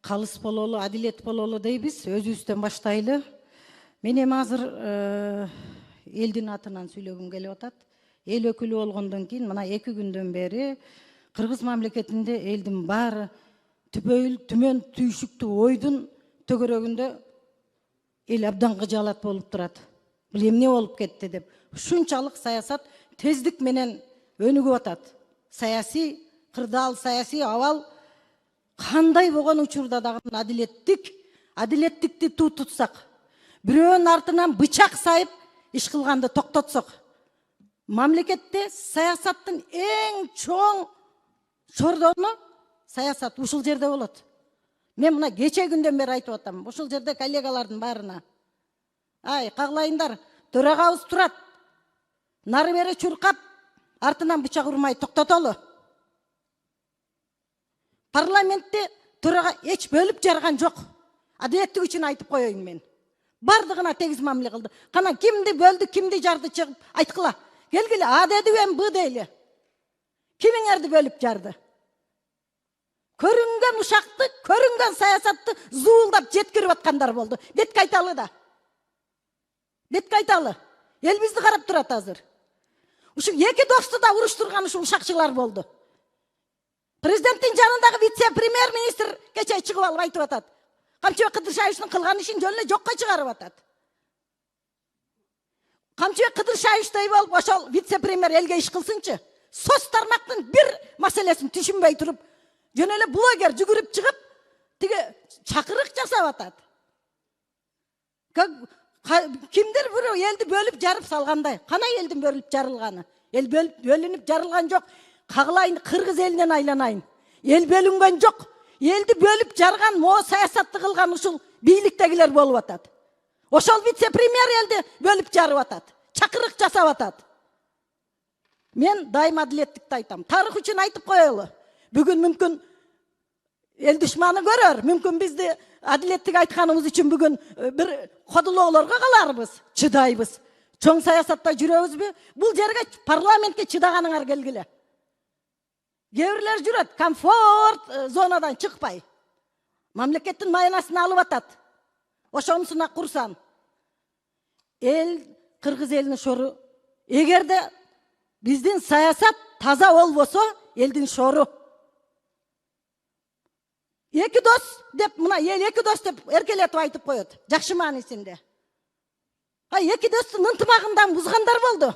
калыс бололу, адилет бололу дейбиз, өзүбүздөн баштайлы. Мен эми азыр элдин атынан сүйлөгүм келип атат. Эл өкүлү болгондон кийин мына 2 күндөн бери Кыргыз мамлекетинде элдин баары түмөн түйшүктүү ойдун төгөрөгүндө эл абдан кыжаалат болуп турат. Бул эмне болуп кетти деп. Ушунчалык саясат тездик менен өнүгүп атат. Саясий кырдаал, саясий абал кандай болгон учурда дагы адилеттикти тутсак, бирөөнүн артынан бычак сайып иш кылганды токтотсок, мамлекетте саясаттын эң чоң чордону саясат ушул жерде болот. Мен мына кече күндөн бери айтып атам. Ушул жерде коллегалардын баарына. Ай, каглайындар, төрагабыз турат. Нары бери чуркап, артынан бычак урмай токтотолу. Парламентте төрага эч бөлүп жарган жок. Адилеттик үчүн айтып коеюн мен. Бардыгына тегиз мамиле кылды. Кана кимди бөлдү, кимди жарды чыгып айткыла. Келгиле, А деди эм Б дейли. Кимиңерди бөлүп жарды? Көрүнгөн ушакты, көрүнгөн саясатты зуулдап жеткирип аткандар болду. Бетке айталы да. Бетке айталы. Эл бизди карап турат азыр. Ушу 2 досту да уруштурган ушу ушакчылар болду. Президенттин жанындагы вице-премьер-министр кече чыгып алып айтып атат. Камчыбек Кыдыршаевичтин кылган ишин жөн эле жокко чыгарып атат. Камчыбек Кыдыршаевичтей болуп ошол вице-премьер элге иш кылсынчы. Соц тармактын бир маселесин түшүнбөй туруп, жөн эле блогер жүгүрүп чыгып, тиги чакырык жасап атат. Кимдир бирөө элди бөлүп жарып салгандай. Кана элдин бөлүп жарылганы? Эл бөлүнүп жарылган жок. Каглайын, Кыргыз элинен айланайын. Эл бөлүнгөн жок. Элди бөлүп жарган, мо саясатты кылган ушул бийликтегилер болуп атат. Ошол вице-премьер элди бөлүп жарып атат. Чакырык жасап атат. Мен дайым адилеттикти айтам. Тарых үчүн айтып коелу. Бүгүн мүмкүн эл душманы көрөр, мүмкүн бизди адилеттик айтканыбыз үчүн бүгүн бир кодулоолорго каларбыз, чыдайбыз. Чоң саясатта жүрөбүзбү? Бул жерге парламентке чыдаганыңар келгиле. Кээ-бирлер жүрөт, комфорт зонадан чыкпай. Мамлекеттин майнасын алып атат. Ошонусуна курсан. Эл, Кыргыз элинин шору, эгерде биздин саясат таза болбосо, элдин шору. 2 дос деп, мына эл 2 дос деп эркелетип айтып коет. Жакшы маанисинде. 2 достун ынтымагындан бузгандар болду.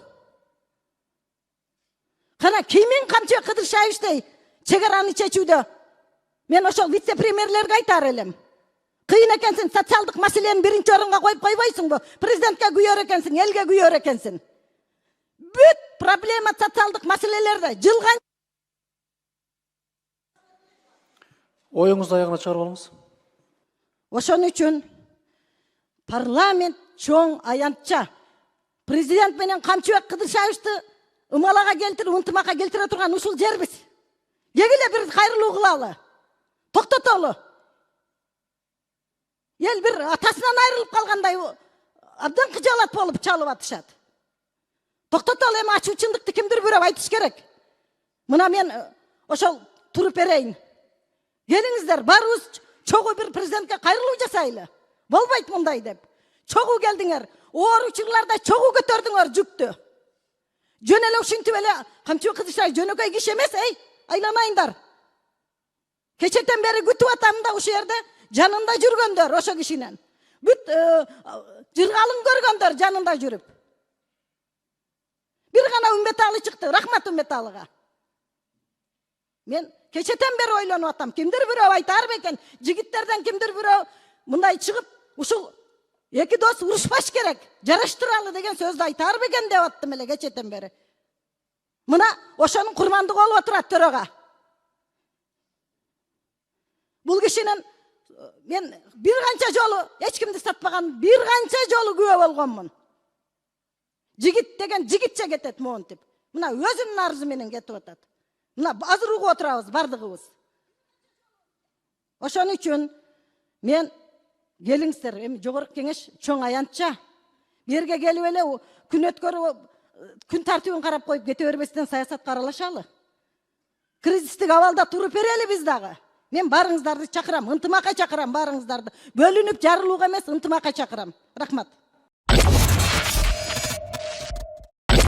Кана кимин Камчыбек Кыдыршаевичтей чегараны чечүүдө мен ошол вице-премьерлерге айтар элем. Кыйын экенсиң, социалдык маселени биринчи орунга коюп койбойсуңбу? Президентке күйөр экенсиң, элге күйөр экенсиң. Бүт проблема социалдык маселелерде жылган. Оюңузду аягына чыгарып алыңыз. Ошон үчүн парламент чоң аянтча президент менен Камчыбек Кыдыршаевичти ымалага келтирип, ынтымакка келтире турган ушул жербиз. Кегиле бир кайрылуу кылалы. Токтотолу. Эл бир атасынан айрылып калгандай абдан кыжаалат болуп чалып атышат. Токтотолу, эми ачуучундукты кимдир бирөө айтыш керек. Мына мен ошол туруп берейин. Келиңиздер, барыбыз чогуу бир президентке кайрылуу жасайлы. Болбойт мындай деп. Чогуу келдиңер. Оор учурларда чогуу көтөрдүңөр жүктү. Жөн эле ушинтип эле Камчыбек Кыдыршаевич жөнөкөй киши эмес, айланайындар. Кечетен бери күтүп атам да ушул жерде жанында жүргөндөр ошо кишинен. Бүт жыргалын көргөндөр жанында жүрүп. Бир гана Үмбеталы чыкты, рахмат Үмбеталыга. Мен кечетен бери ойлонуп атам, кимдир бирөө айтар бекен, жигиттерден кимдир бирөө мындай чыгып, ушул 2 дос урушпаш керек, жараштыралы деген сөздү айтар бекен деп аттым эле кечетен бери. Мына ошонун курмандыгы болуп отурат төрага. Бул кишинин мен бир канча жолу эч кимди сатпаган, бир канча жолу күбө болгонмун. Жигит деген жигитче кетет монтип. Мына өзүнүн арызы менен кетип атат. Мына азыр угуп отурабыз бардыгыбыз. Ошон үчүн мен келиңиздер, эми жогорку кеңеш чоң аянтча берге келип эле күн өткөрүп күн тартибин карап коюп кете бербестен саясатка аралашалы. Кризистик абалда туруп берели биз дагы. Мен барыңыздарды чакырам, ынтымакка чакырам барыңыздарды. Бөлүнүп жарылууга эмес, ынтымакка чакырам. Рахмат.